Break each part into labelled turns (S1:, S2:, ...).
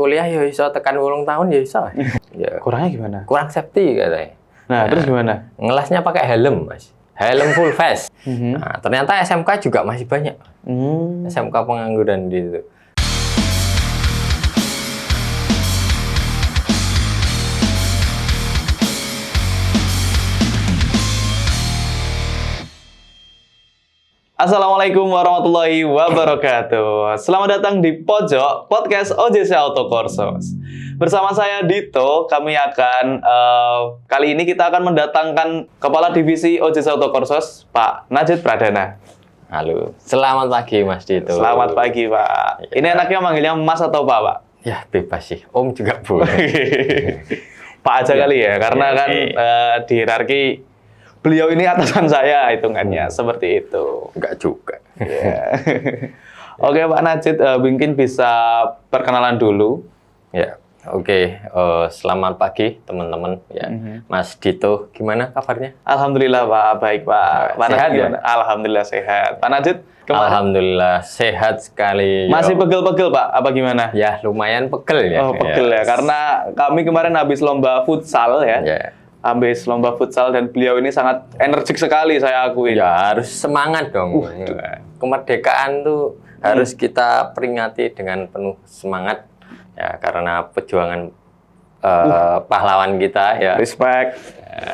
S1: kuliah ya iso tekan 8 tahun ya iso. Ya.
S2: Kurangnya gimana?
S1: Kurang safety katanya.
S2: Nah, terus gimana?
S1: Ngelasnya pakai helm, Mas. Helm full face. Nah, ternyata SMK juga masih banyak. SMK pengangguran di situ.
S2: Assalamualaikum warahmatullahi wabarakatuh. Selamat datang di Pojok Podcast OJC Autokursus. Bersama saya Dito, kami akan kali ini kita akan mendatangkan Kepala Divisi OJC Autokursus, Pak Najid Pradana.
S1: Halo, selamat pagi Mas Dito.
S2: Selamat pagi Pak. Ini enaknya manggilnya Mas atau Pak?
S1: Ya bebas sih, Om juga boleh.
S2: Pak aja kali ya, karena kan di hierarki beliau ini atasan saya hitungannya, seperti itu.
S1: Enggak juga.
S2: Yeah. Oke Pak Najid, mungkin bisa perkenalan dulu.
S1: Ya, oke. Selamat pagi teman-teman. Ya, Mas Dito, gimana kabarnya?
S2: Alhamdulillah Pak, baik Pak. Pak
S1: Sehat
S2: Najid,
S1: ya?
S2: Alhamdulillah sehat. Pak Najid, kemana?
S1: Alhamdulillah sehat sekali.
S2: Masih pegel-pegel Pak, apa gimana?
S1: Ya, lumayan pegel ya.
S2: Oh pegel ya, karena kami kemarin habis lomba futsal ya.
S1: Ya.
S2: Habis lomba futsal dan beliau ini sangat energik sekali saya akui.
S1: Ya harus semangat dong. Kemerdekaan tuh harus kita peringati dengan penuh semangat ya, karena perjuangan pahlawan kita ya.
S2: Respect.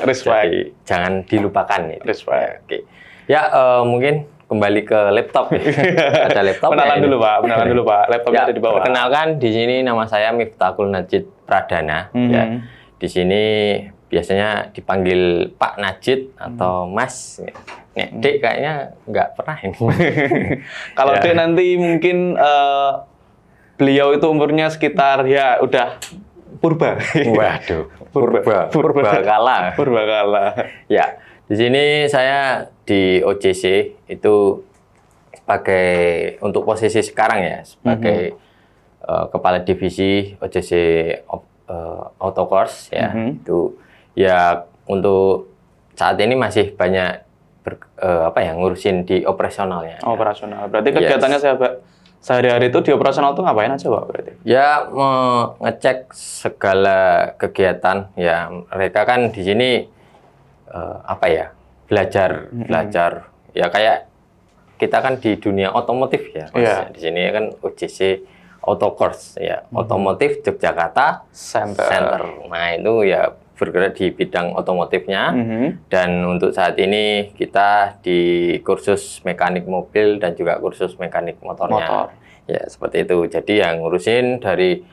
S1: Jadi, jangan dilupakan itu.
S2: Respect.
S1: Oke. Ya mungkin kembali ke laptop. Ada laptop.
S2: Kenalan dulu Pak, kenalan dulu Pak. Laptopnya
S1: Ya,
S2: ada di bawah.
S1: perkenalkan, di sini nama saya Miftahul Najid Pradana. Ya. Di sini biasanya dipanggil Pak Najid atau Mas. Nek Dek kayaknya nggak pernah ini.
S2: Kalau Dek nanti mungkin beliau itu umurnya sekitar ya udah purba.
S1: Waduh, purba kala. Ya, di sini saya di OJC itu sebagai untuk posisi sekarang ya sebagai kepala divisi OJC Autocourse ya. Itu ya untuk saat ini masih banyak ngurusin di operasionalnya.
S2: Operasional. Berarti kegiatannya sehari-hari itu di operasional itu ngapain aja Pak berarti?
S1: Ya mengecek segala kegiatan ya. Mereka kan di sini belajar ya, kayak kita kan di dunia otomotif ya Mas.
S2: Yeah.
S1: Di sini kan OJC Autocourse ya. Otomotif Yogyakarta Center. Nah, itu ya bergerak di bidang otomotifnya. Dan untuk saat ini kita di kursus mekanik mobil dan juga kursus mekanik motornya. Ya, seperti itu. Jadi yang ngurusin dari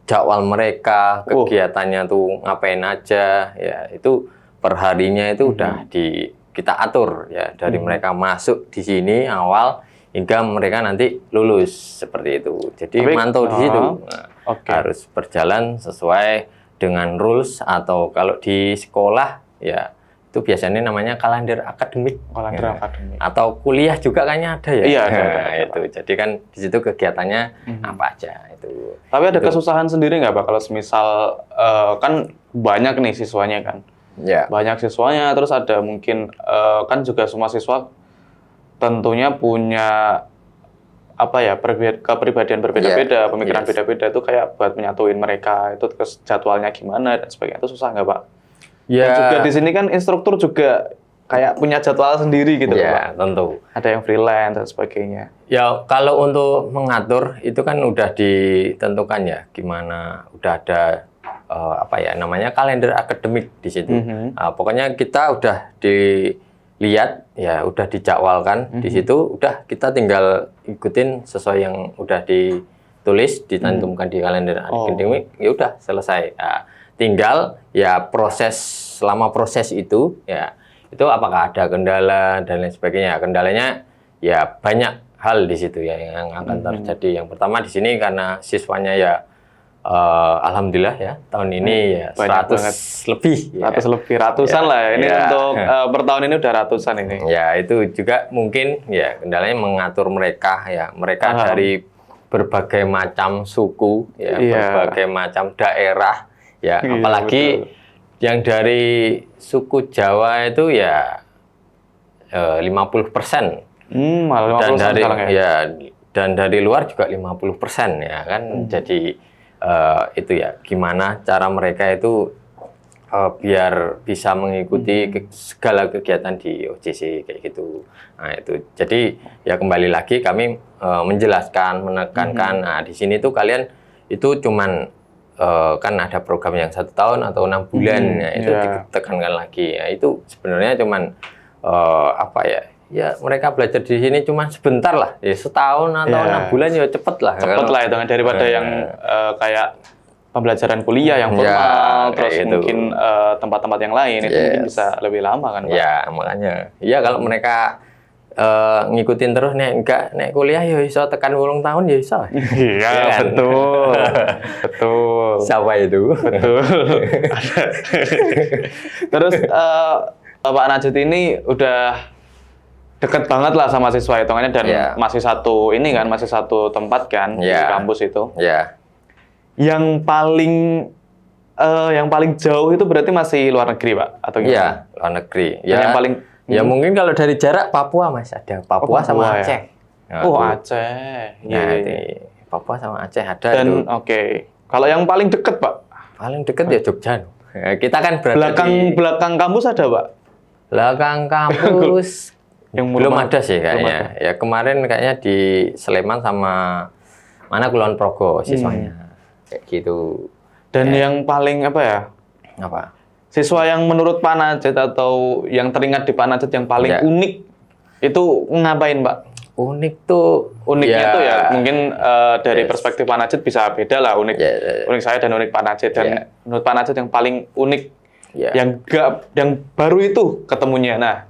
S1: jadwal mereka, kegiatannya tuh ngapain aja, ya itu perharinya itu udah kita atur ya, dari mereka masuk di sini awal hingga mereka nanti lulus, seperti itu. Jadi mantau di situ. Nah, harus berjalan sesuai dengan rules, atau kalau di sekolah ya itu biasanya namanya kalender akademik.
S2: Akademik.
S1: Atau kuliah juga kayaknya ada ya.
S2: Iya,
S1: nah, itu. Jadi kan di situ kegiatannya apa aja itu.
S2: Tapi ada kesusahan sendiri nggak Pak kalau semisal kan banyak nih siswanya kan.
S1: Ya.
S2: Banyak siswanya, terus ada mungkin kan juga semua siswa tentunya punya kepribadian berbeda-beda, pemikiran beda-beda, itu kayak buat menyatuin mereka itu terus jadwalnya gimana dan sebagainya, itu susah nggak Pak? Ya. Dan juga di sini kan instruktur juga kayak punya jadwal sendiri gitu
S1: ya,
S2: Pak.
S1: Tentu.
S2: Ada yang freelance dan sebagainya.
S1: Ya kalau untuk mengatur itu kan udah ditentukan ya, gimana udah ada namanya kalender akademik di situ. Nah, pokoknya kita udah dilihat ya, udah dijadwalkan di situ, udah kita tinggal ikutin sesuai yang udah ditulis, ditentukan di kalender akademik, ya udah selesai. Nah, tinggal ya selama proses itu ya, itu apakah ada kendala dan lain sebagainya. Kendalanya ya banyak hal di situ ya yang akan terjadi. Yang pertama di sini karena siswanya ya alhamdulillah ya tahun ini ya 100 lebih.
S2: 100 lebih, ratusan ya, lah ya. Ini untuk per tahun ini udah ratusan ini.
S1: Ya itu juga mungkin ya kendalanya mengatur mereka ya. Mereka dari berbagai macam suku ya, berbagai macam daerah ya. Apalagi yang dari suku Jawa itu ya 50%.
S2: Malah 50%
S1: dan dari
S2: sekarang ya.
S1: Dan dari luar juga 50% ya kan. Jadi itu ya, gimana cara mereka itu biar bisa mengikuti segala kegiatan di OJC kayak gitu. Nah itu, jadi ya kembali lagi kami menjelaskan, menekankan. Nah di sini tuh kalian itu cuman kan ada program yang 1 tahun atau 6 bulan, ya itu ditekankan lagi. Ya itu sebenarnya cuman apa ya? Ya mereka belajar di sini cuma sebentar lah, ya setahun atau 6 bulan ya cepet lah.
S2: Cepet lah itu daripada yang kayak pembelajaran kuliah yang formal, terus
S1: gitu.
S2: mungkin tempat-tempat yang lain itu mungkin bisa lebih lama kan Pak?
S1: Ya makanya, ya kalau mereka ngikutin terus nek kuliah ya iso tekan 8 tahun ya iso.
S2: Iya kan? Betul.
S1: Siapa itu?
S2: Betul. Terus Pak Najut ini udah deket banget lah sama siswa hitungannya dan masih satu tempat kan di kampus itu.
S1: Iya.
S2: Yang paling jauh itu berarti masih luar negeri, Pak, atau gimana?
S1: Iya, luar negeri.
S2: Dan yang paling
S1: mungkin kalau dari jarak Papua Mas, ada Papua sama Aceh.
S2: Ya? Aceh.
S1: Nah, Papua sama Aceh ada.
S2: Dan kalau yang paling deket, Pak?
S1: Paling deket ya Jogja. Kita kan berada
S2: belakang kampus ada, Pak?
S1: Belakang kampus
S2: yang
S1: belum ada sih kayaknya. Ya kemarin kayaknya di Sleman sama mana Kulon Progo siswanya. Kayak gitu.
S2: Dan yang paling apa ya?
S1: Apa?
S2: Siswa yang menurut Pak Najut atau yang teringat di Pak Najut yang paling unik itu ngapain, Pak? Uniknya tuh ya mungkin dari perspektif Pak Najut bisa beda lah, unik saya dan unik Pak Najut. Dan menurut Pak Najut yang paling unik yang baru itu ketemunya. Nah,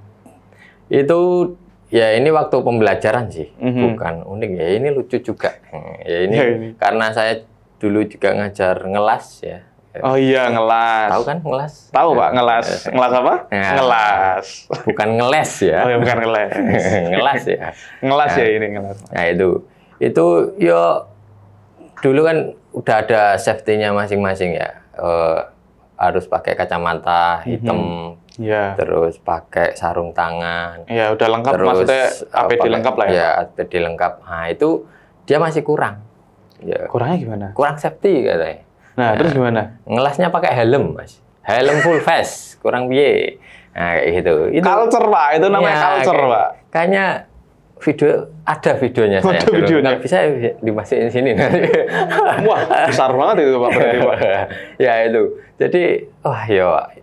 S1: itu ya ini waktu pembelajaran sih, bukan unik ya, ini lucu juga. Ya ini karena saya dulu juga ngajar ngelas ya.
S2: Oh iya, ngelas.
S1: Tahu kan ngelas?
S2: Tahu, Pak, ngelas. Ngelas apa?
S1: Nah,
S2: ngelas.
S1: Bukan ngeles ya.
S2: Oh ya, bukan ngeles.
S1: Ngelas ya.
S2: Ngelas ya ini, ngelas.
S1: Nah, itu yo dulu kan udah ada safety-nya masing-masing ya. Harus pakai kacamata hitam. Terus pakai sarung tangan.
S2: Ya, udah lengkap, terus, maksudnya APD lengkap lah ya.
S1: Ya, APD lengkap. Nah, itu dia masih kurang. Ya.
S2: Kurangnya gimana?
S1: Kurang safety katanya.
S2: Nah, terus gimana?
S1: Ngelasnya pakai helm, Mas. Helm full face, kurang piye. Nah, kayak gitu. Itu
S2: culture, Pak. Itu namanya culture, Pak.
S1: Kayaknya ada videonya saya.
S2: Ada videonya.
S1: Nggak bisa dimasukin sini.
S2: Wah, besar banget itu, Pak. Berarti, Pak.
S1: Ya itu. Jadi,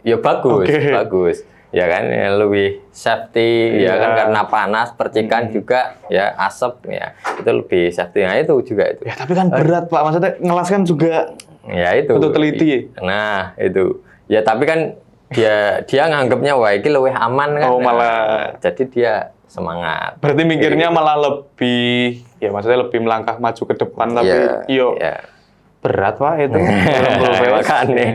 S1: ya bagus. Ya kan, ya lebih safety, ya kan karena panas, percikan juga, ya asap, ya itu lebih safety. Nah itu juga itu.
S2: Ya tapi kan berat, Pak. Maksudnya ngelas kan juga.
S1: Ya itu.
S2: Untuk teliti.
S1: Nah itu. Ya tapi kan dia nganggapnya wah ini lebih aman kan.
S2: Oh malah.
S1: Jadi dia semangat.
S2: Berarti mikirnya malah lebih, ya maksudnya lebih melangkah maju ke depan, tapi berat, Pak itu.
S1: Makanya.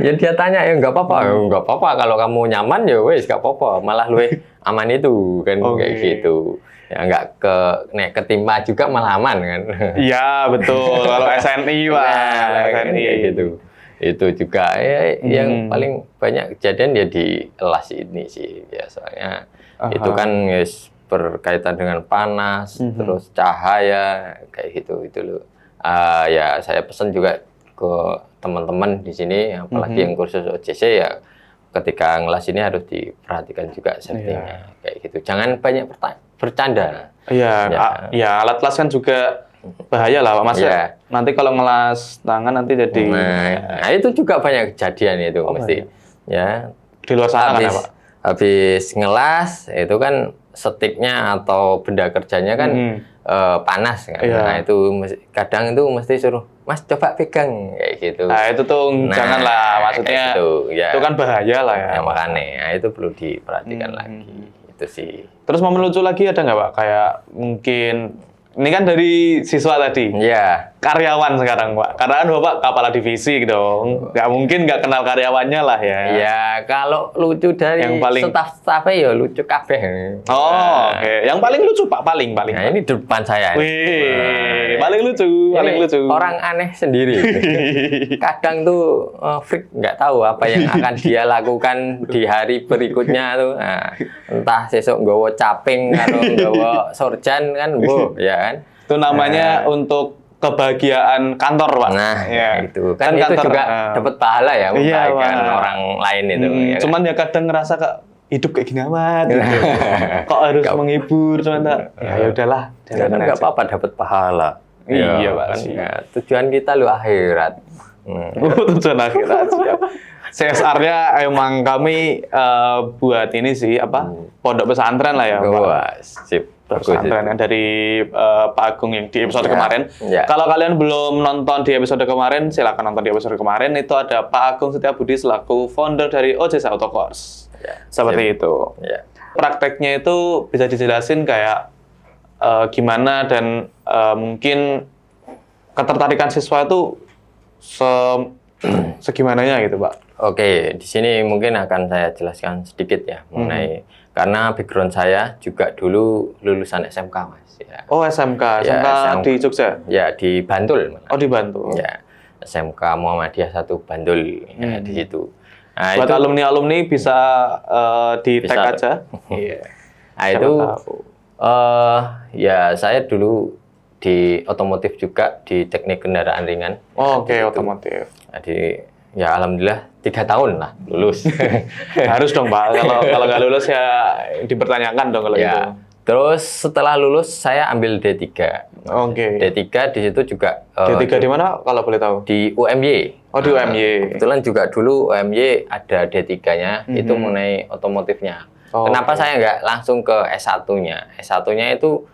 S1: Ya dia tanya ya nggak apa-apa kalau kamu nyaman ya wes nggak apa-apa, malah lebih aman itu kan kayak gitu. Ya nggak ketimpa juga malah aman kan.
S2: Iya betul, kalau SNI Pak. SNI
S1: gitu. Itu juga yang paling banyak kejadian ya di kelas ini sih biasanya. Itu kan berkaitan dengan panas, terus cahaya kayak gitu itu loh. Ya saya pesan juga ke teman-teman di sini, apalagi yang kursus OJC ya, ketika ngelas ini harus diperhatikan juga safety-nya kayak gitu. Jangan banyak bercanda.
S2: Iya, alat kelas kan juga bahaya lah, Pak Mas. Nanti kalau ngelas tangan nanti jadi.
S1: Nah, itu juga banyak kejadian itu mesti. Ya.
S2: Di luar sana kan ya, Pak.
S1: Habis ngelas itu kan stiknya atau benda kerjanya kan panas kan. Nah itu kadang itu mesti suruh Mas coba pegang kayak gitu.
S2: Nah itu tuh janganlah, maksudnya itu kan bahaya lah ya.
S1: Makanya itu perlu diperhatikan lagi itu sih.
S2: Terus momen lucu lagi ada nggak, Pak? Kayak mungkin ini kan dari siswa tadi.
S1: Iya.
S2: Karyawan sekarang, Pak. Karena kan Bapak kepala divisi dong. Nggak mungkin nggak kenal karyawannya lah ya.
S1: Iya, kalau lucu dari yang paling staff-staffnya ya lucu kabeh.
S2: Oh, oke. Yang paling lucu, Pak, paling.
S1: Nah, ini di depan saya.
S2: Wih, paling lucu.
S1: Orang aneh sendiri. Kadang tuh freak nggak tahu apa yang akan dia lakukan di hari berikutnya tuh. Nah, entah sesuk nggawa caping atau nggawa sorjan kan, ya kan.
S2: Itu namanya untuk kebahagiaan kantor, Pak.
S1: Nah,
S2: ya.
S1: itu kan itu
S2: kantor,
S1: juga dapat pahala ya, membahagiakan orang lain itu. Ya kan?
S2: Cuman ya kadang ngerasa hidup kayak gini amat gitu. Kok harus menghibur cuman ya udahlah,
S1: jangan nggak apa-apa dapat pahala.
S2: Iya, Pak.
S1: Kan, ya, tujuan kita lu akhirat.
S2: Tujuan akhirat, siap. CSR-nya emang kami buat ini sih pondok pesantren lah ya, Pak.
S1: Wah, sip.
S2: Pesantren dari Pak Agung yang di episode kemarin.
S1: Ya.
S2: Kalau kalian belum nonton di episode kemarin, silakan nonton di episode kemarin. Itu ada Pak Agung Setiabudi selaku founder dari OJS Auto Course.
S1: Ya,
S2: seperti itu.
S1: Ya.
S2: Prakteknya itu bisa dijelasin kayak gimana dan mungkin ketertarikan siswa itu segimananya gitu, Pak.
S1: Oke, di sini mungkin akan saya jelaskan sedikit ya mengenai karena background saya juga dulu lulusan SMK, Mas. Ya.
S2: Oh, SMK. SMK di Jogja?
S1: Ya, di Bantul.
S2: Oh, di Bantul.
S1: Ya, SMK Muhammadiyah 1 Bantul ya, di situ.
S2: Nah, buat alumni-alumni bisa di-tag aja.
S1: Iya. Nah, itu ya saya dulu di otomotif juga di teknik kendaraan ringan.
S2: Oh, oke, otomotif.
S1: Jadi ya alhamdulillah 3 tahun lah lulus.
S2: Harus dong, Pak. Kalau nggak lulus ya dipertanyakan dong kalau gitu.
S1: Terus setelah lulus saya ambil D3.
S2: Oke.
S1: D3 di situ juga
S2: D3 di mana kalau boleh tahu?
S1: Di UMY.
S2: Oh, di UMY.
S1: Kebetulan juga dulu UMY ada D3-nya itu mengenai otomotifnya. Kenapa saya nggak langsung ke S1-nya? S1-nya itu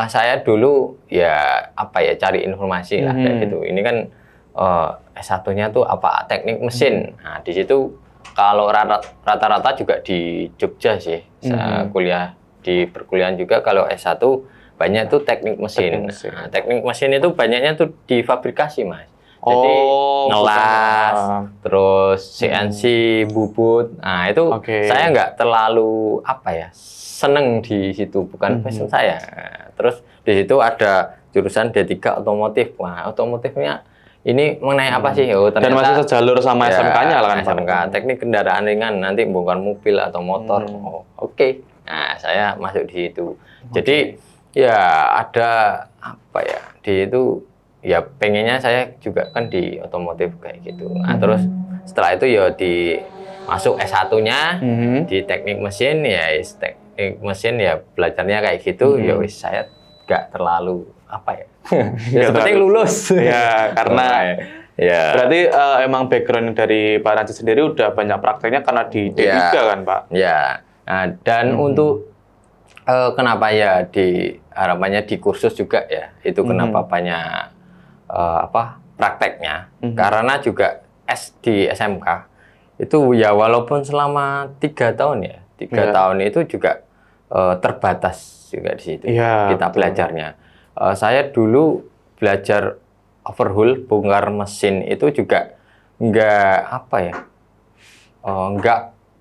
S1: saya dulu ya cari informasi lah kayak gitu. Ini kan S1-nya tuh teknik mesin. Nah, di situ kalau rata-rata juga di Jogja sih. Saya kuliah di perkuliahan juga kalau S1 banyak tuh teknik mesin. Nah, teknik mesin itu banyaknya tuh di fabrikasi, Mas. Jadi ngelas, terus CNC, bubut. Nah, itu saya nggak terlalu seneng di situ, bukan passion saya. Terus di situ ada jurusan D3 otomotif. Wah, otomotifnya ini mengenai apa sih? Oh, ternyata,
S2: dan masih sejalur sama SMK-nya lah kan,
S1: SMK, teknik kendaraan ringan, nanti bongkar mobil atau motor. Oke. Nah, saya masuk di situ. Jadi ya ada di itu ya pengennya saya juga kan di otomotif kayak gitu. Nah, terus setelah itu ya masuk S1-nya di teknik mesin ya teknik mesin ya belajarnya kayak gitu. Ya wis saya nggak terlalu ya seperti lulus.
S2: Ya, karena berarti emang background dari Pak Najib sendiri udah banyak prakteknya karena di D3 kan, Pak?
S1: Ya. Nah, dan untuk kenapa ya harapannya di kursus juga ya, itu kenapa banyak prakteknya. Karena juga di SMK itu ya walaupun selama 3 tahun ya, 3 tahun itu juga terbatas juga di situ kita belajarnya. Saya dulu belajar overhaul, bongkar mesin itu juga nggak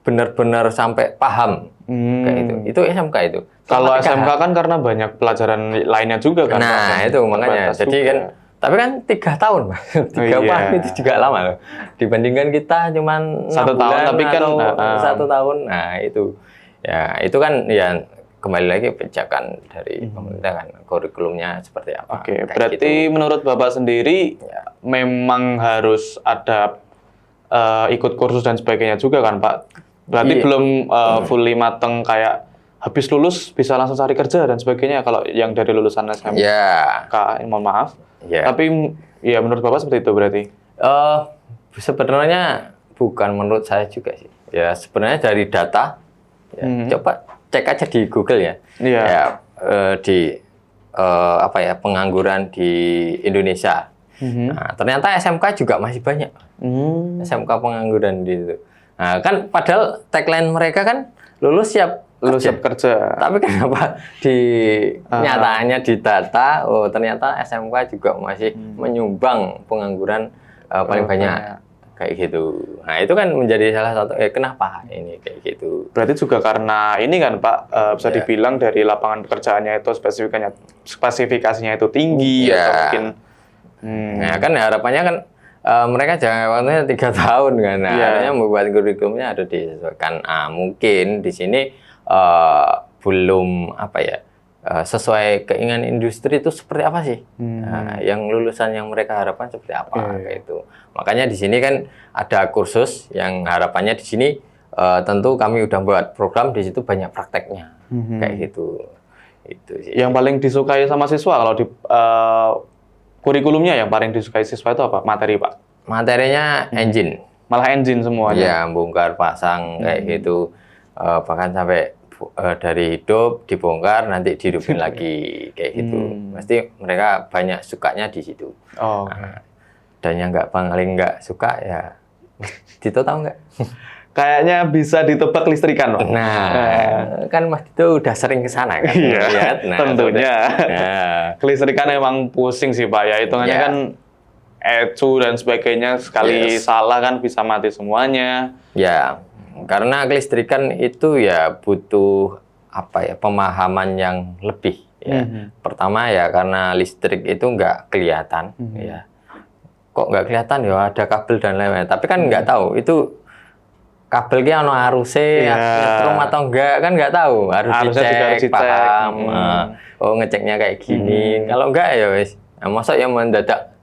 S1: benar-benar sampai paham kayak itu. Itu SMK itu.
S2: Kalau SMK kan karena banyak pelajaran lainnya juga kan.
S1: Nah, itu makanya. Jadi kan, tapi kan 3 tahun, Mas. 3 tahun itu juga lama loh. Dibandingkan kita cuman
S2: 1 tahun, tapi kan
S1: 1 tahun. Nah, itu. Ya, itu kan ya kembali lagi pijakan dari pemerintah kan, kurikulumnya seperti apa.
S2: Oke, berarti menurut Bapak sendiri memang harus ada ikut kursus dan sebagainya juga kan, Pak? Berarti belum fully mateng kayak habis lulus bisa langsung cari kerja dan sebagainya kalau yang dari lulusan SMK. Mohon maaf. Tapi ya menurut Bapak seperti itu berarti?
S1: Sebenarnya bukan menurut saya juga sih. Ya sebenarnya dari data. Coba cek aja di Google ya. Pengangguran di Indonesia. Nah, ternyata SMK juga masih banyak. SMK pengangguran di situ. Nah, kan padahal tagline mereka kan lulus siap
S2: kerja.
S1: Tapi kenapa di nyataannya di data ternyata SMK juga masih menyumbang pengangguran paling banyak. Kayak gitu. Nah, itu kan menjadi salah satu kenapa ini kayak gitu.
S2: Berarti juga karena ini kan, Pak, bisa dibilang dari lapangan pekerjaannya itu spesifikasinya itu tinggi atau mungkin
S1: nah, kan harapannya kan mereka jangan waktunya 3 tahun kan. Nah, artinya membuat kurikulumnya harus disesuaikan. Mungkin di sini belum sesuai keinginan industri itu seperti apa sih? Yang lulusan yang mereka harapkan seperti apa kayak itu. Makanya di sini kan ada kursus yang harapannya di sini tentu kami udah buat program di situ banyak prakteknya kayak gitu. Itu sih.
S2: Yang paling disukai sama siswa kalau di kurikulumnya yang paling disukai siswa itu apa? Materi, Pak?
S1: Materinya engine.
S2: Malah engine semuanya.
S1: Ya, bongkar pasang kayak gitu. Bahkan sampai dari hidup dibongkar nanti dihidupin lagi kayak gitu. Pasti mereka banyak sukanya di situ. Dan yang paling nggak suka ya, Dito tahu nggak?
S2: Kayaknya bisa ditebak listrikan, Pak.
S1: Nah, kan Mas Dito udah sering ke sana kan?
S2: Iya,
S1: Nah,
S2: tentunya. Kelistrikan emang pusing sih, Pak. Ya, hitungannya kan ecu dan sebagainya, sekali salah kan bisa mati semuanya.
S1: Ya, karena kelistrikan itu ya butuh pemahaman yang lebih. Ya. Pertama ya karena listrik itu nggak kelihatan. Ya. Kok nggak kelihatan ya ada kabel dan lain-lain. Tapi kan nggak tahu itu kabelnya ono arusnya nyetrum atau enggak kan nggak tahu, harus dicek, paham. Ngeceknya kayak gini. Kalau enggak ya wis. Nah, masa yang mendadak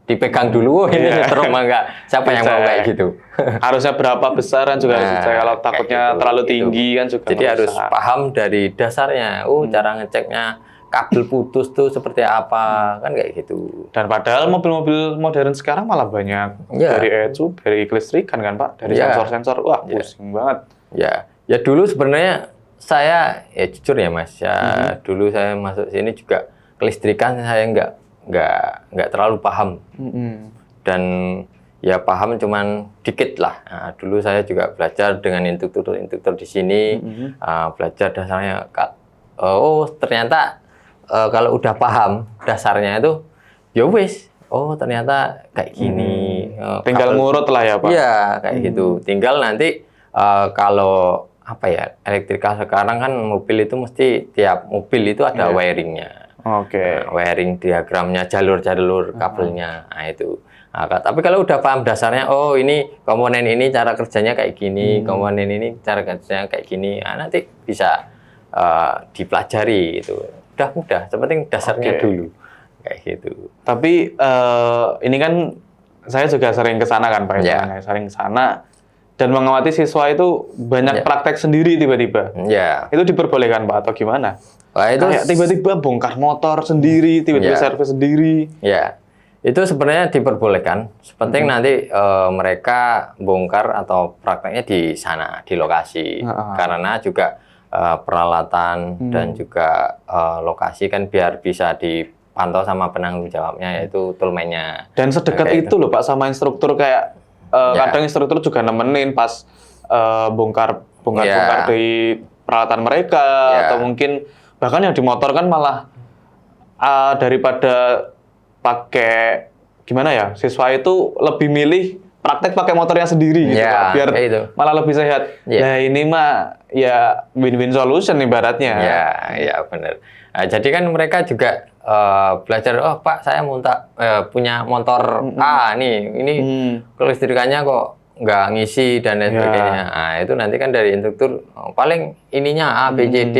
S1: dipegang dulu ini nyetrum enggak? Siapa yang mau kayak gitu?
S2: Harusnya berapa besaran juga harus dicek. Kalau takutnya gitu, terlalu tinggi kan juga.
S1: Jadi harus paham dari dasarnya. Cara ngeceknya kabel putus tuh seperti apa kan kayak gitu.
S2: Dan padahal mobil-mobil modern sekarang malah banyak dari ecu, dari kelistrikan kan Pak, dari sensor-sensor. Wah pusing banget.
S1: Ya dulu sebenarnya saya jujur ya Mas ya dulu saya masuk sini juga kelistrikan saya nggak terlalu paham dan ya paham cuman dikit lah. Nah, dulu saya juga belajar dengan instruktur di sini belajar dasarnya. Ternyata kalau udah paham dasarnya itu, ya wis. Ternyata kayak gini.
S2: Tinggal ngurut lah ya Pak.
S1: Iya kayak gitu. Tinggal nanti kalau elektrikal sekarang kan mobil itu mesti tiap mobil itu ada wiringnya. Wiring diagramnya, jalur-jalur kabelnya. Nah itu. Nah, tapi kalau udah paham dasarnya, ini komponen ini cara kerjanya kayak gini, komponen ini cara kerjanya kayak gini. Nah, nanti bisa dipelajari itu. Udah mudah, sepenting dasarnya dulu kayak gitu.
S2: Tapi ini kan saya juga sering ke sana kan Pak, sering ke sana dan mengamati siswa itu banyak praktek sendiri tiba-tiba. Itu diperbolehkan Pak atau gimana? Itu kayak tiba-tiba bongkar motor sendiri, tiba-tiba servis sendiri.
S1: Itu sebenarnya diperbolehkan. Sepenting nanti mereka bongkar atau prakteknya di sana, di lokasi. Karena juga peralatan dan juga lokasi kan biar bisa dipantau sama penanggung jawabnya yaitu toolman-nya.
S2: Dan sedekat itu loh Pak sama instruktur kayak kadang instruktur juga nemenin pas bongkar di peralatan mereka atau mungkin bahkan yang di motor kan malah daripada pakai gimana ya, siswa itu lebih milih praktek pakai motornya sendiri gitu Pak, biar malah lebih sehat. Nah ini mah ya win-win solution ibaratnya.
S1: Ya benar. Nah, jadi kan mereka juga belajar, Pak saya punya motor ini kelistrikannya kok nggak ngisi dan lain sebagainya. Nah itu nanti kan dari instruktur paling ininya A, B, C, D.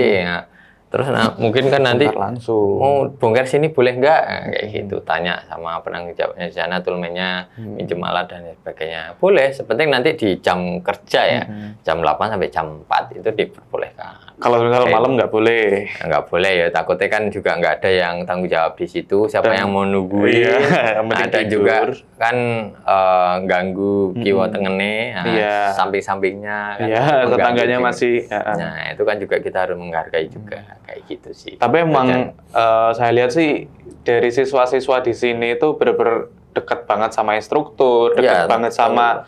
S1: Terus mungkin kan nanti mau bongkar sini boleh nggak? Kayak gitu, tanya sama penanggung jawabnya di sana, toolman-nya, minjem alat dan sebagainya. Boleh, sepenting nanti di jam kerja ya, jam 8 sampai jam 4 itu diperbolehkan.
S2: Kalau malam nggak boleh?
S1: Nggak boleh ya, takutnya kan juga nggak ada yang tanggung jawab di situ, siapa yang mau nungguin. Ada juga kan ganggu kiwa tengene, samping-sampingnya.
S2: Tetangganya masih.
S1: Nah itu kan juga kita harus menghargai juga. Kayak gitu sih.
S2: Tapi emang saya lihat sih dari siswa-siswa di sini itu benar-benar dekat banget sama instruktur, dekat banget sama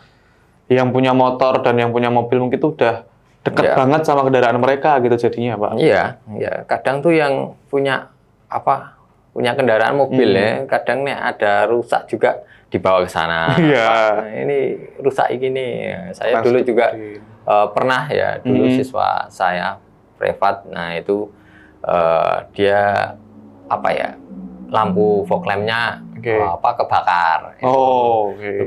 S2: yang punya motor dan yang punya mobil mungkin itu udah dekat banget sama kendaraan mereka gitu jadinya Pak. Iya.
S1: Kadang tuh yang punya kendaraan mobil kadang nih ada rusak juga dibawa ke sana. Ini rusak gini. Saya dulu juga pernah ya dulu siswa saya privat. Nah itu dia lampu fog lamp-nya kebakar.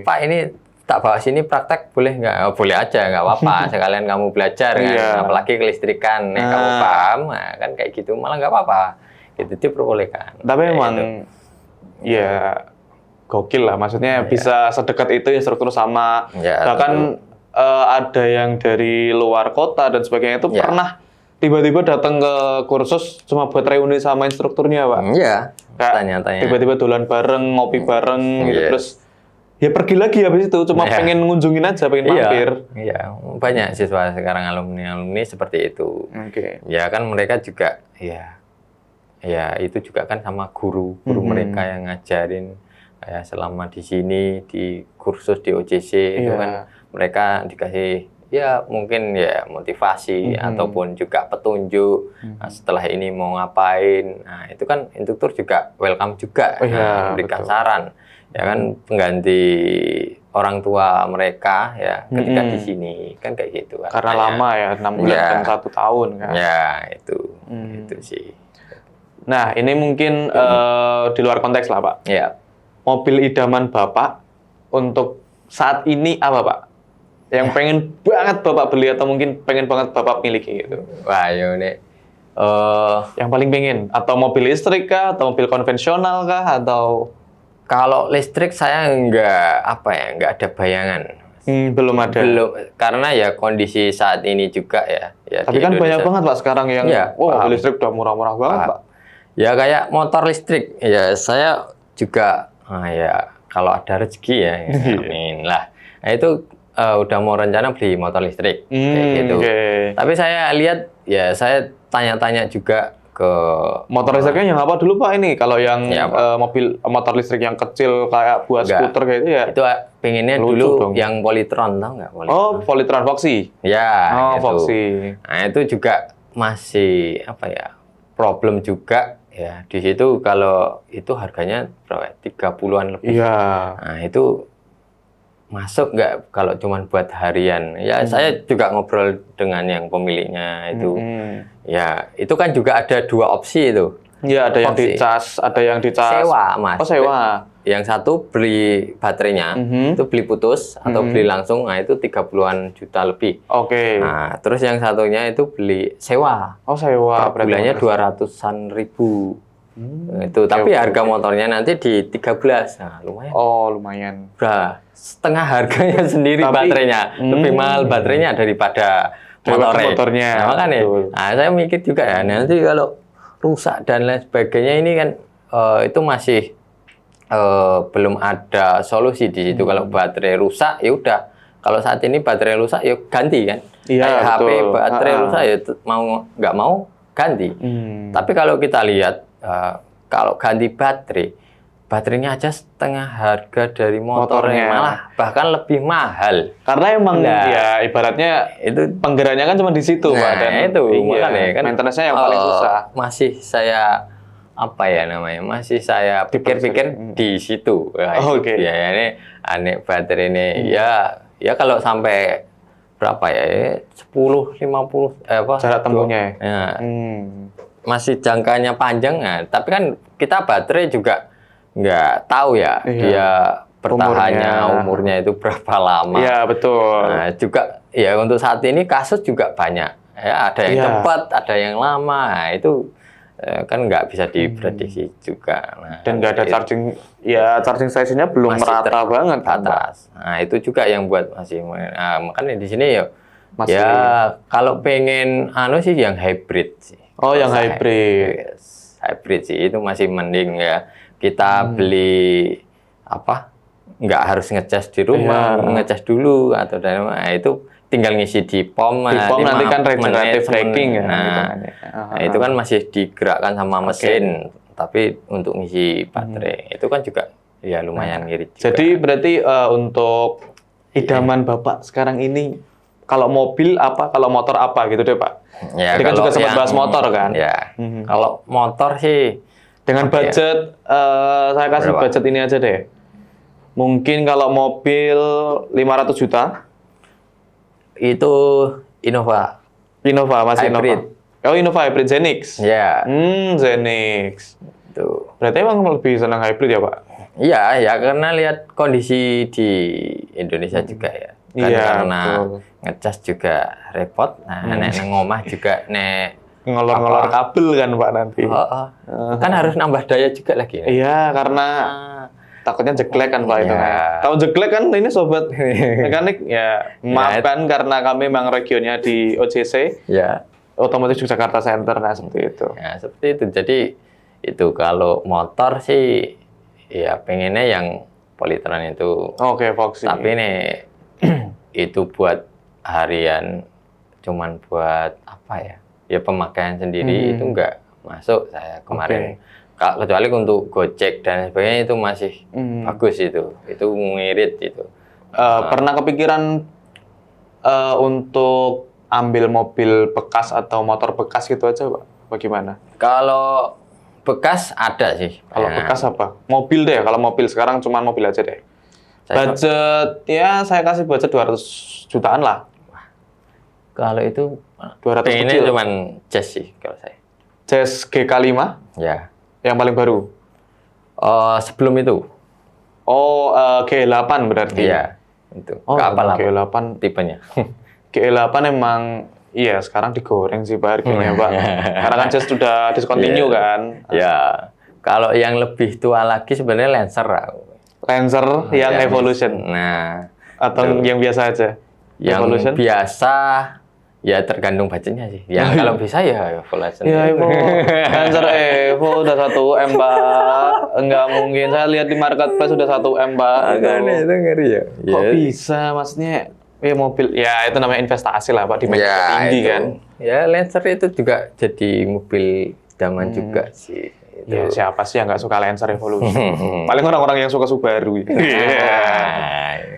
S1: Pak ini tak bawa sini praktek boleh nggak? Oh, boleh aja, nggak apa-apa. Sekalian kamu belajar kan, apalagi kelistrikan, kamu paham, nah, kan kayak gitu malah nggak apa-apa. Gitu diperbolehkan.
S2: Tapi emang ya gokil lah, maksudnya bisa sedekat itu instruktur sama. Bahkan ada yang dari luar kota dan sebagainya itu pernah tiba-tiba datang ke kursus cuma buat reuni sama instrukturnya, Pak.
S1: Iya.
S2: Tanya-tanya. Tiba-tiba dolan bareng, ngopi bareng, gitu. Terus ya pergi lagi habis itu, cuma pengen ngunjungin aja, pengen mampir.
S1: Iya, banyak siswa sekarang alumni seperti itu. Ya kan mereka juga, ya itu juga kan sama guru mereka yang ngajarin. Ya selama di sini di kursus di OJC itu kan mereka dikasih ya mungkin ya motivasi ataupun juga petunjuk. Nah, setelah ini mau ngapain. Nah, itu kan instruktur juga welcome juga memberikan saran. Ya kan pengganti orang tua mereka ya ketika di sini kan kayak gitu kan.
S2: Karena lama ya 6 bulan dan 1 tahun kan.
S1: Ya itu sih.
S2: Nah ini mungkin di luar konteks lah Pak.
S1: Ya.
S2: Mobil idaman Bapak untuk saat ini apa Pak? Yang pengen banget Bapak beli atau mungkin pengen banget Bapak miliki gitu?
S1: Wah ini.
S2: Yang paling pengen atau mobil listrik kah atau mobil konvensional kah atau?
S1: Kalau listrik saya nggak ada bayangan.
S2: Belum ada.
S1: Belum, karena ya kondisi saat ini juga ya.
S2: Tapi kan banyak banget Pak sekarang yang mobil listrik udah murah-murah banget Pak.
S1: Ya kayak motor listrik. Ya saya juga kalau ada rezeki ya. Amin lah. Nah itu udah mau rencana beli motor listrik kayak gitu. Tapi saya lihat ya saya tanya-tanya juga ke
S2: motor listriknya yang apa dulu Pak ini? Kalau yang motor listrik yang kecil kayak buat skuter kayak itu ya?
S1: Itu pengennya dulu yang Polytron, tahu nggak?
S2: Polytron Foxy.
S1: Ya,
S2: Foxy.
S1: Nah itu juga masih problem juga ya di situ. Kalau itu harganya berapa? 30-an lebih.
S2: Iya.
S1: Nah itu masuk nggak kalau cuma buat harian? Ya saya juga ngobrol dengan yang pemiliknya itu. Ya itu kan juga ada 2 opsi itu.
S2: Iya ada yang dicas, ada yang dicas.
S1: Sewa Mas.
S2: Oh sewa.
S1: Yang satu beli baterainya, itu beli putus atau beli langsung, nah itu 30-an juta lebih. Nah terus yang satunya itu beli sewa.
S2: Oh sewa.
S1: Per bulannya 200-an ribu. Itu tapi harga motornya nanti di 13. Nah lumayan.
S2: Oh lumayan.
S1: Setengah harganya sendiri baterainya. Lebih mahal baterainya daripada motornya. Nah, makanya saya mikir juga ya nanti kalau rusak dan lain sebagainya ini kan itu masih belum ada solusi di situ. Kalau baterai rusak ya udah. Kalau saat ini baterai rusak ya ganti kan. Kayak HP baterai rusak ya mau nggak mau ganti. Tapi kalau kita lihat kalau ganti baterainya aja setengah harga dari motornya, malah bahkan lebih mahal.
S2: Karena emang ya ibaratnya itu penggeraknya kan cuma di situ Pak. Dan
S1: itu makanya kan
S2: maintenance-nya yang paling susah.
S1: Masih saya masih saya pikir-pikir di situ. Ya ini aneh baterai ini ya kalau sampai berapa ya 10 50
S2: jarak tempuhnya
S1: masih jangkanya panjang. Nah, tapi kan kita baterai juga nggak tahu ya dia bertahannya umurnya itu berapa lama.
S2: Iya betul.
S1: Nah, juga ya untuk saat ini kasus juga banyak ya, ada yang cepat ada yang lama. Nah, itu kan nggak bisa diprediksi juga. Nah,
S2: dan nggak ada charging station-nya belum merata banget
S1: atas. Nah itu juga yang buat makanya di sini kalau pengen sih yang hybrid sih.
S2: Yang hybrid.
S1: Hybrid sih itu masih mending ya. Kita beli nggak harus ngecas di rumah, ngecas dulu atau itu tinggal ngisi di pom.
S2: Nanti kan regenerative braking ya.
S1: Itu kan masih digerakkan sama mesin, tapi untuk ngisi baterai itu kan juga ya lumayan ngirit juga.
S2: Jadi berarti untuk idaman Bapak sekarang ini kalau mobil apa, kalau motor apa gitu deh Pak?
S1: Ya,
S2: jadi kan juga sempat bahas motor kan?
S1: Ya. Kalau motor sih
S2: dengan budget saya kasih budget ini aja deh. Mungkin kalau mobil 500 juta
S1: itu Innova
S2: masih
S1: hybrid.
S2: Innova hybrid Zenix.
S1: Ya.
S2: Zenix.
S1: Tuh.
S2: Berarti emang lebih senang hybrid ya Pak?
S1: Iya, ya karena lihat kondisi di Indonesia juga ya. Kan
S2: Iya,
S1: karena
S2: betul.
S1: ngecas juga repot. Nah, nek nang omah juga nek
S2: Ngolor-ngolor kabel kan Pak nanti.
S1: kan harus nambah daya juga lagi. Ya?
S2: Iya, karena
S1: Ah,
S2: takutnya jeglek kan Pak itu.
S1: Iya.
S2: Kalau jeglek kan ini sobat mekanik ya maafkan karena kami memang regionnya di OJC,
S1: ya.
S2: Otomotif Jakarta Center, nah seperti itu.
S1: Ya, seperti itu. Jadi itu kalau motor sih ya pengennya yang Polytron itu.
S2: Oke, Foxy.
S1: Tapi nih itu buat harian cuman buat apa ya? Ya pemakaian sendiri itu enggak masuk saya kemarin. Kecuali untuk Gojek dan sebagainya itu masih bagus itu. Itu ngirit itu.
S2: Pernah kepikiran untuk ambil mobil bekas atau motor bekas gitu aja, Pak? Bagaimana?
S1: Kalau bekas ada sih.
S2: Kalau bekas apa? Mobil deh. Kalau mobil sekarang cuma mobil aja deh. Budget ya saya kasih budget 200 jutaan lah.
S1: Kalau itu
S2: 200
S1: pengennya
S2: kecil.
S1: cuman Jazz sih kalau saya.
S2: Jazz GK5
S1: Ya.
S2: yang paling baru.
S1: Sebelum itu.
S2: Oh, G8 berarti.
S1: Iya. Itu.
S2: Oh,
S1: Kapal apa
S2: G8
S1: tipenya?
S2: G8 emang iya sekarang digoreng sih Pak harganya Pak. Karena kan Jazz sudah discontinue kan.
S1: Ya. Kalau yang lebih tua lagi sebenarnya Lancer.
S2: Lancer yang Evolution
S1: Nah,
S2: atau yang biasa aja.
S1: yang
S2: Evolution.
S1: biasa ya tergantung budgetnya sih. Yang kalau bisa ya Evolution.
S2: Ya Evo, Lancer Evo udah 1 M Pak. Enggak mungkin, saya lihat di marketplace udah 1 M Pak.
S1: Itu ngeri ya.
S2: Kok bisa maksudnya mobil ya itu namanya investasi lah Pak di market tinggi
S1: itu.
S2: kan.
S1: Ya Lancer itu juga jadi mobil zaman juga sih. Itu.
S2: Ya siapa sih yang nggak suka Lancer Evolution? Paling orang-orang yang suka Subaru.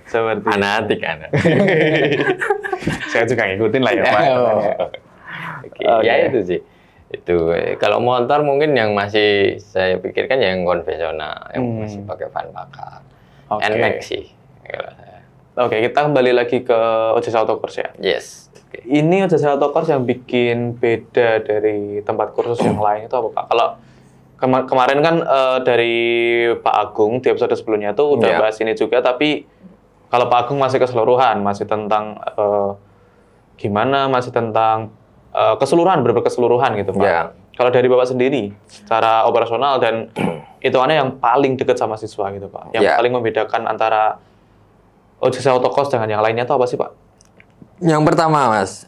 S2: Seperti
S1: Fanatik kan.
S2: saya juga ngikutin lah ya Pak.
S1: Oke. Ya itu sih. Itu kalau motor mungkin yang masih saya pikirkan yang konvensional, yang masih pakai bahan bakar. NMAX sih. Kalau saya.
S2: Oke, kita kembali lagi ke OJC Autocourse ya.
S1: Yes. Okay.
S2: Ini OJC Autocourse yang bikin beda dari tempat kursus yang lain itu apa Pak? Kalau kemarin kan dari Pak Agung di episode sebelumnya tuh udah bahas ini juga, tapi kalau Pak Agung masih keseluruhan, masih tentang gimana, masih tentang keseluruhan, benar-benar keseluruhan gitu Pak.
S1: Ya.
S2: Kalau dari Bapak sendiri, secara operasional dan hitungannya yang paling dekat sama siswa gitu Pak, yang paling membedakan antara OJC Autocourse dengan yang lainnya itu apa sih Pak?
S1: Yang pertama Mas,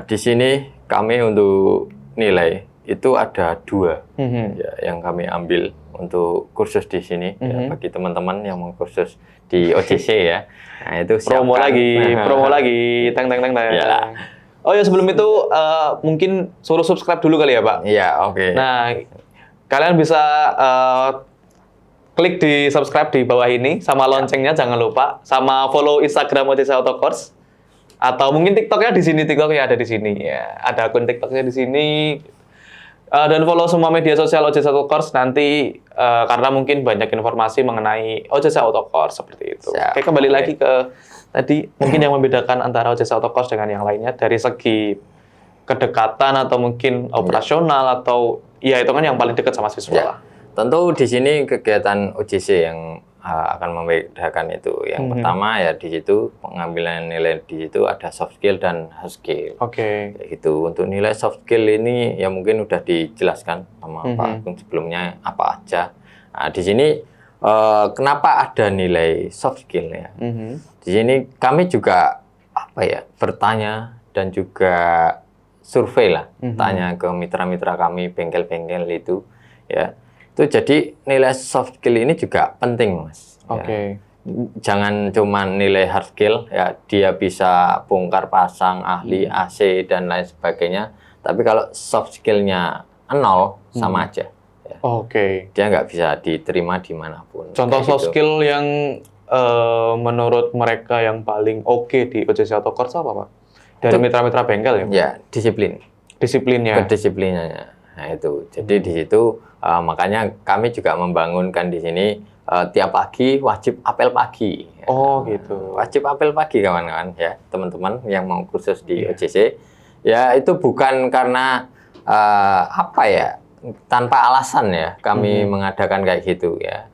S1: di sini kami untuk nilai itu ada 2 ya, yang kami ambil untuk kursus di sini ya, bagi teman-teman yang mau kursus di OJC ya. Nah itu
S2: promo lagi, teng.
S1: Ya.
S2: Oh ya sebelum itu mungkin suruh subscribe dulu kali ya Pak.
S1: Iya oke.
S2: Nah kalian bisa klik di subscribe di bawah ini sama loncengnya jangan lupa, sama follow Instagram OJC Autocourse atau mungkin TikToknya di sini, TikToknya ada di sini ya, ada akun TikToknya di sini. Dan follow semua media sosial OJC Autocourse nanti karena mungkin banyak informasi mengenai OJC Autocourse seperti itu. Oke, kembali lagi ke tadi mungkin yang membedakan antara OJC Autocourse dengan yang lainnya dari segi kedekatan atau mungkin operasional atau ya itu kan yang paling dekat sama siswa lah.
S1: Tentu di sini kegiatan OJC yang akan membedakan itu. Yang pertama ya di situ pengambilan nilai di situ ada soft skill dan hard skill.
S2: Oke.
S1: Gitu. Untuk nilai soft skill ini ya mungkin udah dijelaskan sama Pak Agung sebelumnya apa aja. Nah, di sini kenapa ada nilai soft skill ya? Di sini kami juga apa ya bertanya dan juga survei lah, tanya ke mitra-mitra kami bengkel-bengkel itu ya. Itu jadi nilai soft skill ini juga penting Mas.
S2: Oke.
S1: Ya. Jangan cuma nilai hard skill ya, dia bisa bongkar pasang, ahli AC dan lain sebagainya. Tapi kalau soft skillnya 0 sama aja. Ya.
S2: Oke.
S1: Dia nggak bisa diterima dimanapun.
S2: Contoh soft skill yang menurut mereka yang paling oke di OJC Autocourse apa Pak? Dari mitra-mitra bengkel ya?
S1: Ya, disiplin.
S2: Disiplinnya.
S1: Kedisiplinannya. Nah itu, jadi di situ makanya kami juga membangunkan di sini tiap pagi wajib apel pagi.
S2: Oh gitu.
S1: Wajib apel pagi kawan-kawan ya, teman-teman yang mau kursus di OJC. Ya itu bukan karena apa ya, tanpa alasan ya kami mengadakan kayak gitu ya.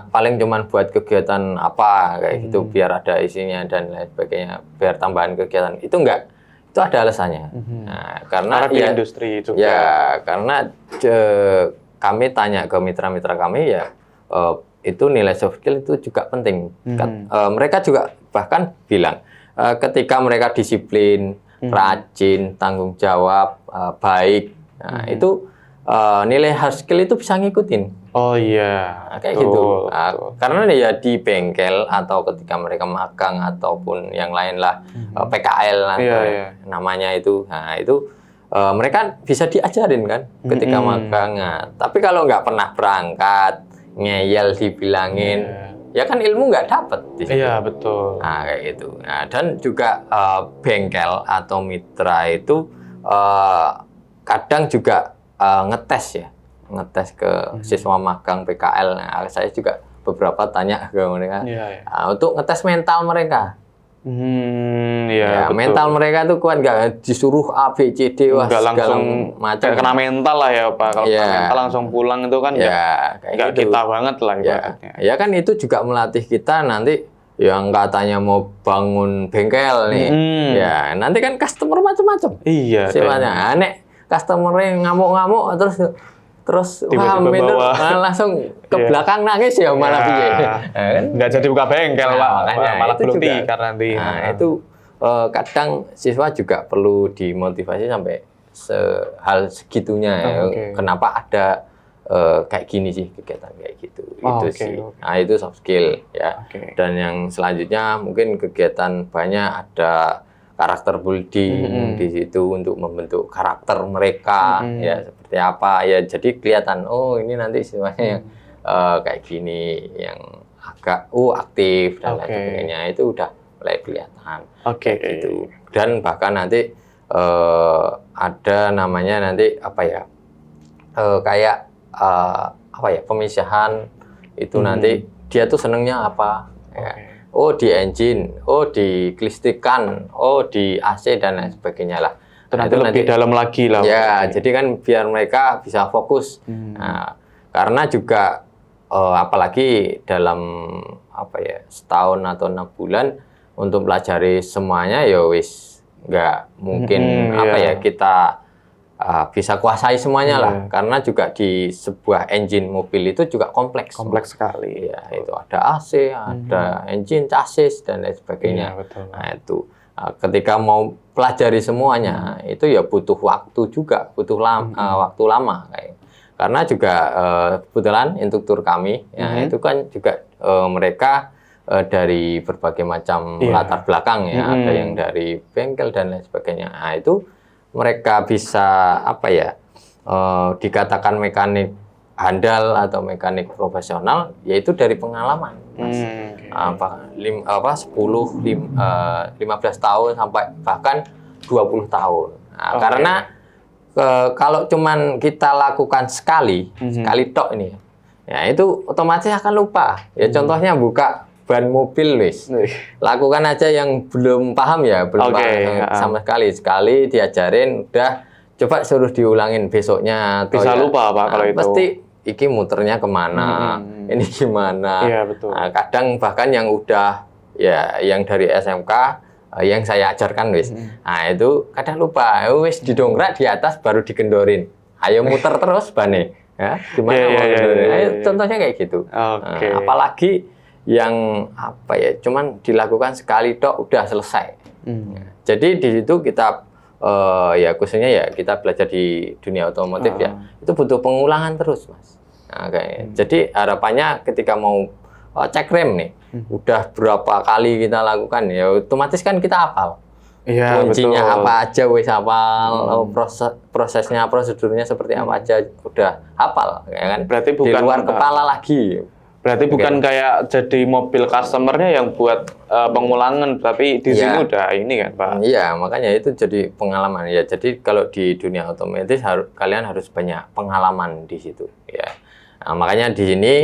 S1: paling cuman buat kegiatan apa kayak gitu biar ada isinya dan lain sebagainya, biar tambahan kegiatan. Itu enggak. Itu ada alasannya. Nah, karena
S2: di industri juga.
S1: Ya, karena kami tanya ke mitra-mitra kami ya itu nilai soft skill itu juga penting. Mereka juga bahkan bilang ketika mereka disiplin, rajin, tanggung jawab, baik, nah, itu nilai hard skill itu bisa ngikutin.
S2: Oh iya,
S1: nah, kayak gitu. Karena ya di bengkel atau ketika mereka magang ataupun yang lain lah, PKL lah, namanya itu. Nah itu mereka bisa diajarin kan ketika magang. Nah, tapi kalau nggak pernah berangkat, ngeyel dibilangin, ya kan ilmu nggak dapet.
S2: Iya betul.
S1: Nah kayak gitu. Nah, dan juga bengkel atau mitra itu kadang juga ngetes ke siswa magang PKL. Nah, saya juga beberapa tanya ke mereka untuk ngetes mental mereka. Mental mereka tuh kuat nggak, disuruh A B C D wah segala macam.
S2: Kena mental lah ya Pak. Kalau mental langsung pulang itu kan nggak gitu. Kita banget lah.
S1: Ya kan itu juga melatih kita nanti. Yang katanya mau bangun bengkel nih, ya nanti kan customer macam-macam.
S2: Iya.
S1: Sifatnya aneh. Customer-nya ngamuk-ngamuk terus wah minum langsung ke belakang nangis ya malah piye.
S2: Nggak jadi buka bengkel Pak, malah belum tikar nanti.
S1: Nah, itu kadang siswa juga perlu dimotivasi sampai hal segitunya ya. Kenapa ada kayak gini sih kegiatan kayak gitu. Itu sih. Nah, itu soft skill ya. Dan yang selanjutnya mungkin kegiatan banyak ada karakter building di situ untuk membentuk karakter mereka ya seperti apa ya, jadi kelihatan oh ini nanti siswanya yang kayak gini, yang agak aktif dan lain sebagainya, itu udah mulai kelihatan gitu. Dan bahkan nanti ada namanya nanti apa ya kayak apa ya pemisahan itu nanti dia tuh senengnya apa ya. Oh di engine, oh di kelistrikan, oh di AC dan lain sebagainya lah.
S2: Nah, itu lebih dalam lagi lah.
S1: Ya, jadi kan biar mereka bisa fokus. Nah, karena juga apalagi dalam apa ya setahun atau 6 bulan untuk pelajari semuanya ya wis nggak mungkin apa ya kita bisa kuasai semuanya lah, karena juga di sebuah engine mobil itu juga kompleks
S2: sekali
S1: ya. Itu ada AC, ada engine, chassis dan lain sebagainya. Nah itu ketika mau pelajari semuanya itu ya butuh waktu juga, butuh waktu lama kayak. Karena juga kebetulan instruktur kami ya itu kan juga mereka dari berbagai macam latar belakang ya, ada yang dari bengkel dan lain sebagainya. Nah itu mereka bisa apa ya dikatakan mekanik handal atau mekanik profesional yaitu dari pengalaman, Mas. 10, 15 tahun sampai bahkan 20 tahun. Nah, karena kalau cuman kita lakukan sekali tok ini ya itu otomatis akan lupa. Ya contohnya buka ban mobil wis. Lakukan aja yang belum paham ya, belum paham sama sekali diajarin udah coba suruh diulangin besoknya
S2: bisa lupa Pak kalau itu.
S1: Pasti iki muternya kemana, ini gimana.
S2: Iya betul.
S1: Nah, kadang bahkan yang udah ya yang dari SMK yang saya ajarkan wis. Nah, itu kadang lupa. Wis didongkrak di atas baru digendorin. Ayo muter terus bane. Ya, gimana mau gendorin. Ayo, contohnya kayak gitu. Nah, apalagi yang apa ya cuman dilakukan sekali tok udah selesai. Jadi di situ kita ya khususnya ya kita belajar di dunia otomotif ya itu butuh pengulangan terus Mas. Nah, jadi harapannya ketika mau cek rem nih udah berapa kali kita lakukan ya otomatis kan kita hafal. Kuncinya betul. Apa aja wis hafal, prosesnya prosedurnya seperti apa aja udah hafal ya kan.
S2: Berarti bukan
S1: di luar kepala lagi.
S2: Berarti bukan kayak jadi mobil customer-nya yang buat pengulangan, tapi di sini udah ini kan Pak?
S1: Iya, makanya itu jadi pengalaman ya. Jadi kalau di dunia otomotif kalian harus banyak pengalaman di situ ya. Nah, makanya di sini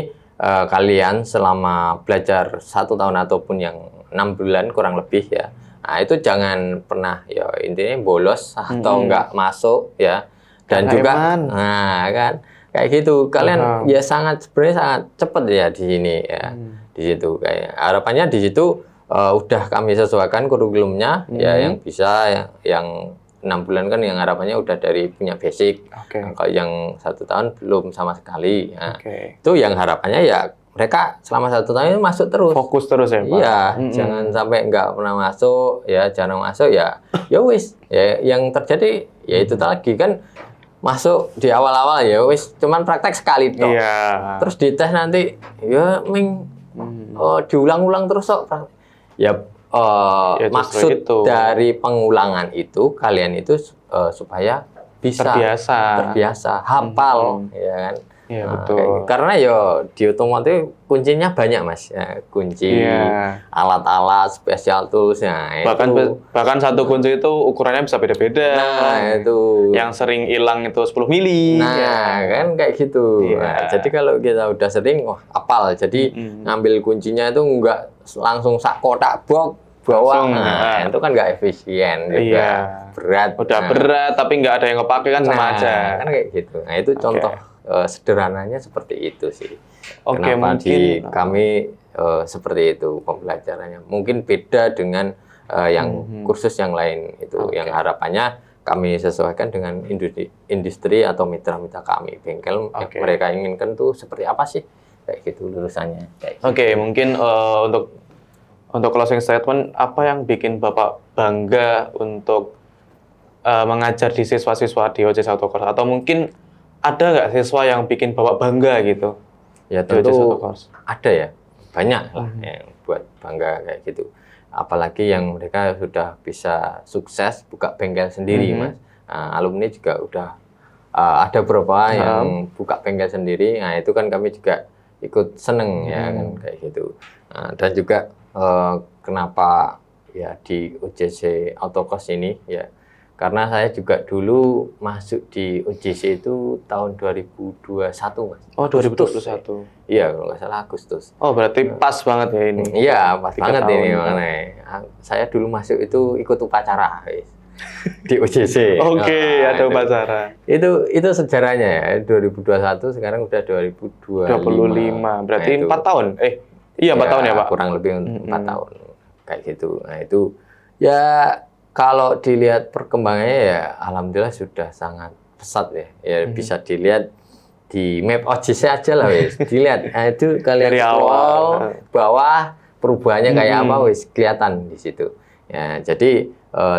S1: kalian selama belajar 1 tahun ataupun yang 6 bulan kurang lebih ya. Nah, itu jangan pernah ya intinya bolos atau enggak masuk ya. Dan juga nah kan kayak gitu. Kalian ya sebenarnya sangat cepat ya di sini ya. Di situ kayak harapannya di situ udah kami sesuaikan kurikulumnya ya, yang bisa yang 6 bulan kan yang harapannya udah dari punya basic. Kalau yang 1 tahun belum sama sekali. Nah, itu yang harapannya ya mereka selama 1 tahun itu masuk terus.
S2: Fokus terus ya, Pak?
S1: Iya, jangan sampai nggak pernah masuk, ya jarang masuk ya. Ya wis, ya yang terjadi ya itu tadi kan masuk di awal-awal ya wis cuman praktek sekali toh.
S2: Iya.
S1: Terus dites nanti ya diulang-ulang terus kok. Ya,
S2: ya
S1: maksud
S2: itu.
S1: dari pengulangan itu kalian itu supaya bisa terbiasa, hafal ya kan.
S2: Iya, betul.
S1: Karena ya di otomotif kuncinya banyak Mas. Ya, kunci, alat-alat, special tools. Nah,
S2: bahkan satu kunci itu ukurannya bisa beda-beda.
S1: Nah, itu.
S2: Yang sering hilang itu 10 mili.
S1: Nah, kan kayak gitu. Nah, jadi kalau kita udah sering, hafal. Jadi ngambil kuncinya itu enggak langsung sak kotak box bawa. Nah, itu kan nggak efisien juga. Berat.
S2: Udah berat tapi nggak ada yang kepake kan sama aja.
S1: Kan kayak gitu. Nah, itu contoh sederhananya seperti itu sih. Kenapa
S2: mungkin
S1: di kami seperti itu pembelajarannya. Mungkin beda dengan yang kursus yang lain itu, yang harapannya kami sesuaikan dengan industri atau mitra-mitra kami, bengkel yang mereka inginkan tuh seperti apa sih, kayak gitu lulusannya.
S2: Mungkin untuk closing statement, apa yang bikin Bapak bangga untuk mengajar di siswa-siswa di OJS Autocourse, atau mungkin ada nggak siswa yang bikin Bapak bangga gitu?
S1: Ya tentu ada ya, banyak lah yang buat bangga kayak gitu. Apalagi yang mereka sudah bisa sukses buka bengkel sendiri, Mas. Nah, alumni juga udah ada beberapa yang buka bengkel sendiri. Nah, itu kan kami juga ikut seneng ya kan kayak gitu. Nah, dan juga kenapa ya di OJC Autocourse ini ya, karena saya juga dulu masuk di OJC itu tahun 2021, Mas.
S2: Oh, 2021.
S1: Iya, kalau nggak salah Agustus.
S2: Oh, berarti pas banget ya ini.
S1: Iya, pas banget ini makanya. Saya dulu masuk itu ikut upacara di OJC.
S2: Ada upacara.
S1: Itu sejarahnya ya. 2021 sekarang udah 2025.
S2: Berarti 4 tahun. Iya, 4 tahun ya, Pak.
S1: Kurang lebih 4 tahun. Kayak gitu. Nah, itu ya kalau dilihat perkembangannya ya alhamdulillah sudah sangat pesat ya. Ya bisa dilihat di map OJC aja lah wis. Dilihat. Nah, itu kalian
S2: dari
S1: awal bawah perubahannya kayak apa wis kelihatan di situ. Ya, jadi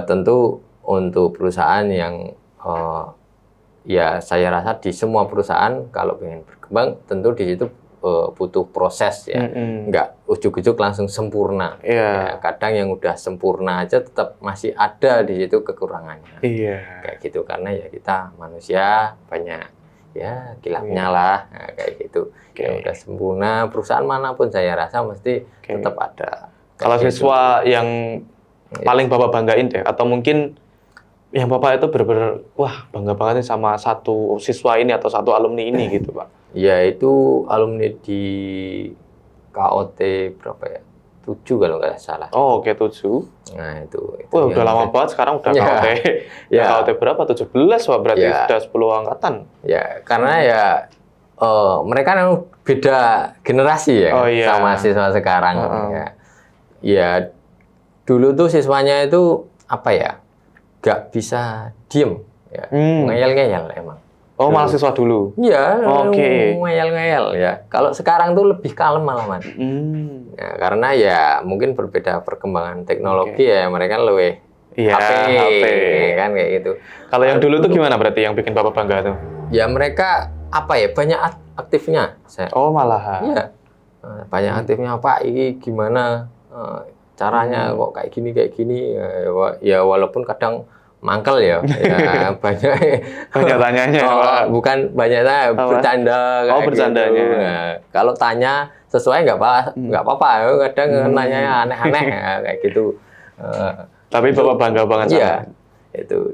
S1: tentu untuk perusahaan yang ya saya rasa di semua perusahaan kalau ingin berkembang tentu di situ butuh proses ya, nggak ujuk-ujuk langsung sempurna. Ya, kadang yang udah sempurna aja tetap masih ada di situ kekurangannya. Kayak gitu karena ya kita manusia banyak ya kilapnya lah, nah, kayak gitu. Ya udah sempurna perusahaan manapun saya rasa mesti tetap ada.
S2: Kalau siswa yang paling Bapak banggain deh, atau mungkin yang Bapak itu benar-benar wah bangga banget nih sama satu siswa ini atau satu alumni ini gitu, Pak.
S1: Ya itu alumni di KOT berapa ya? 7 kalau nggak salah.
S2: Oh, 7.
S1: Nah, itu
S2: udah lama banget, sekarang udah KOT. KOT berapa? 17, Pak, berarti sudah 10 angkatan. Ya,
S1: karena ya mereka beda generasi ya sama siswa sekarang. Ya, dulu tuh siswanya itu apa ya? Nggak bisa diem ya. Ngeyel-ngeyel emang.
S2: Oh, malah siswa dulu?
S1: Iya, ngeyel-ngeyel ya. Kalau sekarang tuh lebih kalem malahan. Ya, karena ya mungkin berbeda perkembangan teknologi ya, mereka lebih HP kan kayak gitu.
S2: Kalau yang dulu tuh gimana berarti yang bikin Bapak bangga tuh?
S1: Ya mereka apa ya, banyak aktifnya.
S2: Oh, malahan.
S1: Iya. Banyak aktifnya, Pak, ini gimana caranya kok kayak gini ya walaupun kadang mangkel ya banyak
S2: tanyanya Pak.
S1: Bukan banyak tanya, bercanda
S2: bercandanya
S1: gitu. Nah, kalau tanya sesuai nggak apa-apa kadang nanya aneh-aneh kayak gitu.
S2: Tapi Bapak bangga banget sama
S1: itu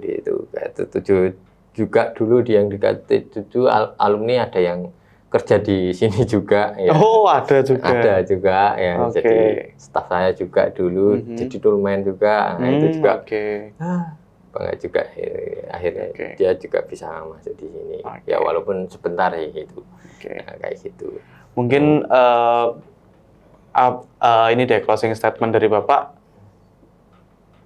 S1: juga dulu yang di KT7 alumni ada yang kerja di sini juga ya. Ada juga ya. Jadi staf saya juga dulu jadi toolman juga. Nah, itu juga bangga juga akhirnya dia juga bisa masuk di sini. Ya walaupun sebentar ya gitu. Nah, kayak gitu.
S2: Mungkin ini deh closing statement dari Bapak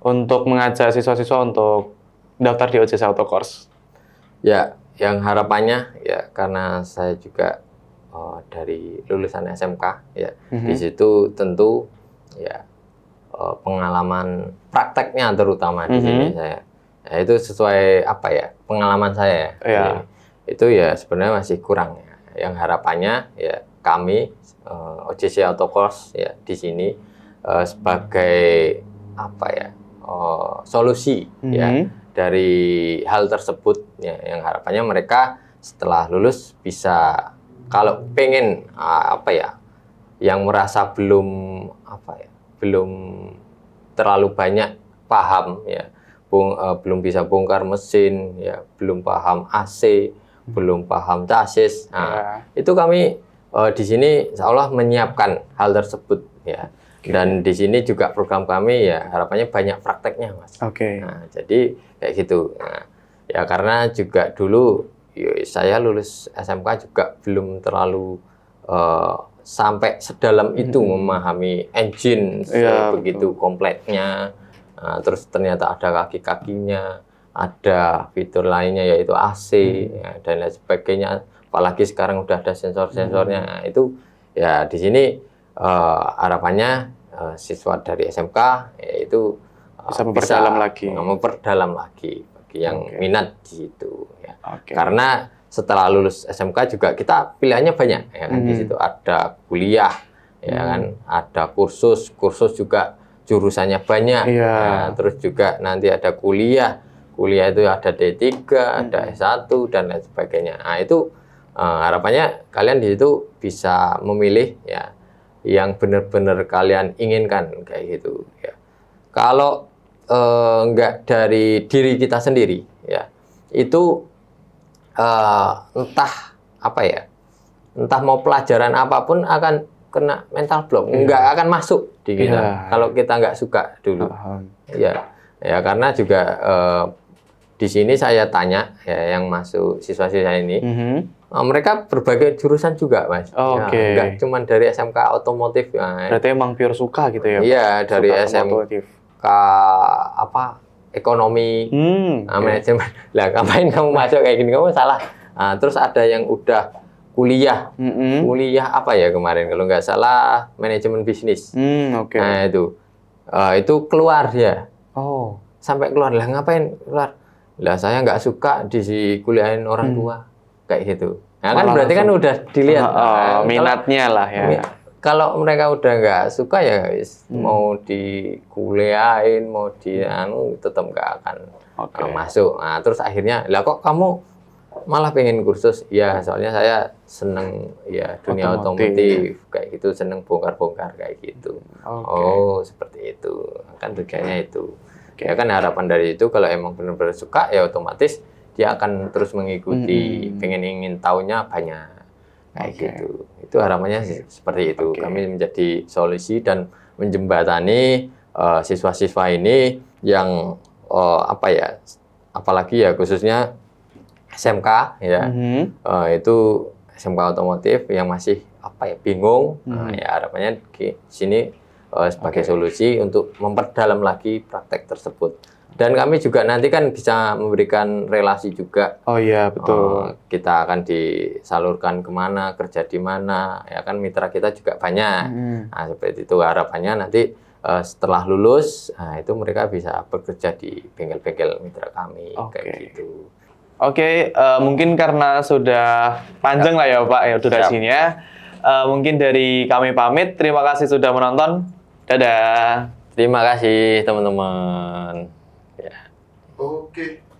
S2: untuk mengajak siswa-siswa untuk daftar di OJC Auto Course.
S1: Ya, yang harapannya ya karena saya juga dari lulusan SMK ya, di situ tentu ya pengalaman prakteknya terutama di sini saya, ya, itu sesuai apa ya pengalaman saya ya. Itu ya sebenarnya masih kurang ya. Yang harapannya ya kami OJC Auto Course ya di sini sebagai apa ya solusi ya dari hal tersebut ya, yang harapannya mereka setelah lulus bisa kalau pengen apa ya yang merasa belum apa ya belum terlalu banyak paham ya belum bisa bongkar mesin ya belum paham AC belum paham chassis itu kami di sini insya Allah menyiapkan hal tersebut ya. Dan di sini juga program kami ya harapannya banyak prakteknya Mas. Nah, jadi kayak gitu. Nah, ya karena juga dulu saya lulus SMK juga belum terlalu sampai sedalam itu memahami engine begitu kompleknya. Nah, terus ternyata ada kaki-kakinya, ada fitur lainnya yaitu AC ya, dan lain sebagainya. Apalagi sekarang udah ada sensor-sensornya. Nah, itu ya di sini harapannya siswa dari SMK yaitu
S2: bisa memperdalam lagi
S1: bagi yang minat di situ ya. Karena setelah lulus SMK juga kita pilihannya banyak ya kan di situ ada kuliah ya kan ada kursus juga jurusannya banyak ya, terus juga nanti ada kuliah itu ada D3 ada S1 dan lain sebagainya. Nah, itu harapannya kalian di situ bisa memilih ya yang benar-benar kalian inginkan kayak gitu ya. Kalau enggak dari diri kita sendiri ya itu entah apa ya entah mau pelajaran apapun akan kena mental block enggak akan masuk di kita kalau kita nggak suka dulu ya karena juga di sini saya tanya ya yang masuk siswa-siswa ini mereka berbagai jurusan juga Mas. Nggak cuma dari SMK otomotif.
S2: Berarti emang pure suka gitu ya?
S1: Iya dari SMK apa ekonomi, manajemen. Lah ngapain kamu masuk kayak gini? Kamu salah. Nah, terus ada yang udah kuliah, kuliah apa ya kemarin kalau nggak salah manajemen bisnis. Nah itu keluar ya. Sampai keluar lah ngapain keluar? Lah saya nggak suka kuliahin orang tua. Kayak gitu. Nah kan berarti kan udah dilihat
S2: minatnya lah ya.
S1: Kalau mereka udah nggak suka ya mau dikuliahin, mau tetap nggak akan masuk. Nah terus akhirnya, lah kok kamu malah pengen kursus? Ya soalnya saya seneng ya dunia otomotif kayak gitu, seneng bongkar-bongkar kayak gitu. Oh seperti itu. Kan tujuannya itu. Ya kan harapan dari itu kalau emang benar-benar suka ya otomatis dia akan terus mengikuti, ingin tahunya banyak kayak gitu. Itu harapannya seperti itu. Kami menjadi solusi dan menjembatani siswa-siswa ini yang apa ya, apalagi ya khususnya SMK ya, itu SMK otomotif yang masih apa ya bingung. Ya harapannya di sini sebagai solusi untuk memperdalam lagi praktek tersebut. Dan kami juga nanti kan bisa memberikan relasi juga.
S2: Oh iya, betul.
S1: Kita akan disalurkan kemana, kerja di mana, ya kan mitra kita juga banyak. Nah, seperti itu harapannya nanti setelah lulus, nah, itu mereka bisa bekerja di bengkel-bengkel mitra kami, kayak gitu.
S2: Mungkin karena sudah panjang lah ya Pak ya durasinya. Mungkin dari kami pamit, terima kasih sudah menonton. Dadah.
S1: Terima kasih teman-teman.
S3: Oke.